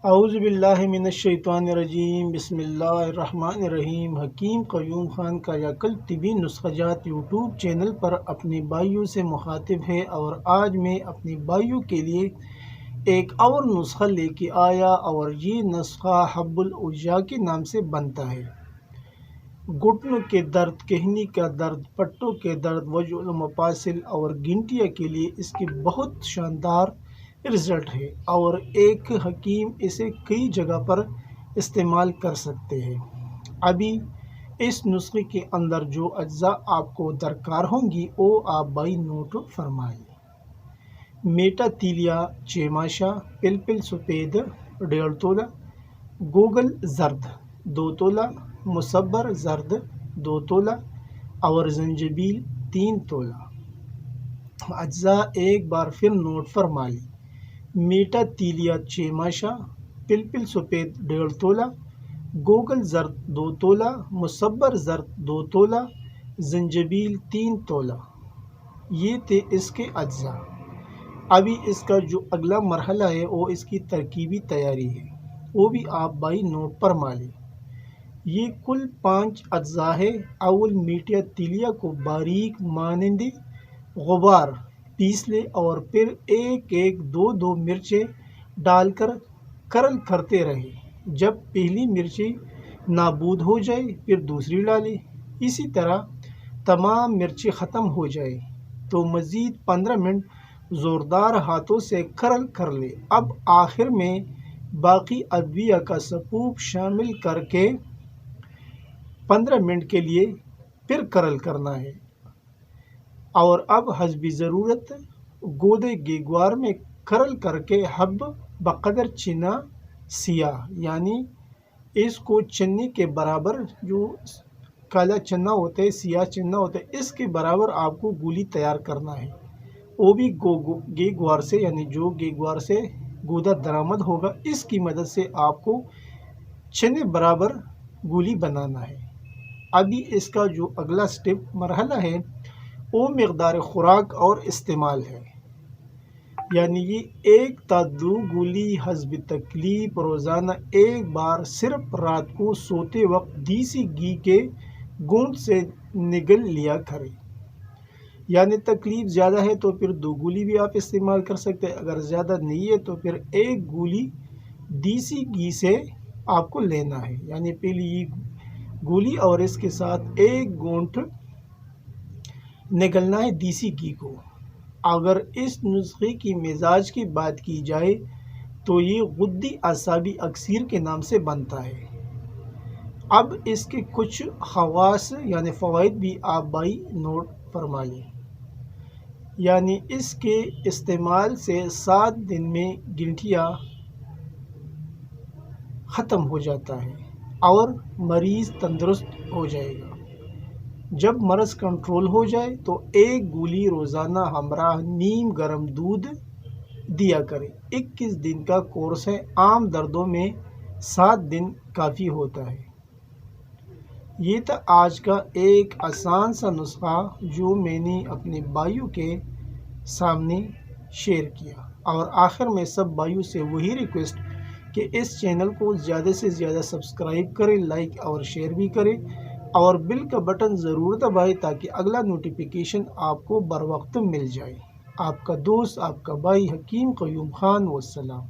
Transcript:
اعوذ باللہ من الشیطان الرجیم، بسم اللہ الرحمن الرحیم۔ حکیم قیوم خان کا یکل طبی نسخہ جات یوٹیوب چینل پر اپنے بھائیوں سے مخاطب ہے، اور آج میں اپنے بھائیوں کے لیے ایک اور نسخہ لے کے آیا، اور یہ نسخہ حب العجا کے نام سے بنتا ہے۔ گھٹنوں کے درد، کہنی کا درد، پٹوں کے درد، وجع المفاصل اور گنٹیا کے لیے اس کی بہت شاندار رزلٹ ہے، اور ایک حکیم اسے کئی جگہ پر استعمال کر سکتے ہیں۔ ابھی اس نسخے کے اندر جو اجزاء آپ کو درکار ہوں گی وہ آپ بھائی نوٹ فرمائیں۔ میٹا تیلیا چیماشا، پلپل سفید 1.5 تولہ، گوگل زرد 2 تولہ، مصبر زرد 2 تولہ اور زنجبیل 3 تولہ۔ اجزاء ایک بار پھر نوٹ فرما لیں۔ میٹا تیلیا چیماشا، پلپل سفید 1.5 تولہ، گوگل زرد 2 تولہ، مصبر زرد 2 تولہ، زنجبیل 3 تولہ۔ یہ تھے اس کے اجزاء۔ ابھی اس کا جو اگلا مرحلہ ہے وہ اس کی ترکیبی تیاری ہے، وہ بھی آپ بھائی نوٹ فرما لیں۔ یہ کل 5 اجزاء ہے۔ اول میٹا تیلیا کو باریک مانند غبار پیس لے، اور پھر ایک ایک 2 مرچیں ڈال کر کرل کرتے رہے۔ جب پہلی مرچی نابود ہو جائے پھر دوسری ڈالیں، اسی طرح تمام مرچیں ختم ہو جائے تو مزید 15 منٹ زوردار ہاتھوں سے کرل کر لے۔ اب آخر میں باقی ادویہ کا سپوپ شامل کر کے 15 منٹ کے لیے پھر کرل کرنا ہے، اور اب حسب ضرورت گودے گیگوار میں کرل کر کے حب بقدر چنا سیاہ، یعنی اس کو چنے کے برابر، جو کالا چنا ہوتا ہے، سیاہ چنا ہوتا ہے، اس کے برابر آپ کو گولی تیار کرنا ہے۔ وہ بھی گیگوار سے، یعنی جو گیگوار سے گودا درآمد ہوگا اس کی مدد سے آپ کو چنے برابر گولی بنانا ہے۔ ابھی اس کا جو اگلا سٹیپ مرحلہ ہے وہ مقدار خوراک اور استعمال ہے، یعنی یہ 1 تا 2 گولی حسب تکلیف روزانہ ایک بار صرف رات کو سوتے وقت دیسی گھی کے گونٹ سے نگل لیا کریں۔ یعنی تکلیف زیادہ ہے تو پھر 2 گولی بھی آپ استعمال کر سکتے ہیں، اگر زیادہ نہیں ہے تو پھر 1 گولی دیسی گھی سے آپ کو لینا ہے، یعنی پہلی یہ گولی اور اس کے ساتھ 1 گونٹ نگلنا ہے دیسی گھی کو۔ اگر اس نسخے کی مزاج کی بات کی جائے تو یہ غدی اعصابی اکسیر کے نام سے بنتا ہے۔ اب اس کے کچھ خواص یعنی فوائد بھی آپ بھائی نوٹ فرما لیں۔ یعنی اس کے استعمال سے 7 دن میں گنٹیا ختم ہو جاتا ہے اور مریض تندرست ہو جائے گا۔ جب مرض کنٹرول ہو جائے تو 1 گولی روزانہ ہمراہ نیم گرم دودھ دیا کرے۔ 21 دن کا کورس ہے، عام دردوں میں 7 دن کافی ہوتا ہے۔ یہ تھا آج کا ایک آسان سا نسخہ جو میں نے اپنے بھائیوں کے سامنے شیئر کیا، اور آخر میں سب بھائیوں سے وہی ریکویسٹ کہ اس چینل کو زیادہ سے زیادہ سبسکرائب کریں، لائک اور شیئر بھی کریں، اور بیل کا بٹن ضرور دبائیں تاکہ اگلا نوٹیفیکیشن آپ کو بر وقت مل جائے۔ آپ کا دوست، آپ کا بھائی حکیم قیوم خان، والسلام۔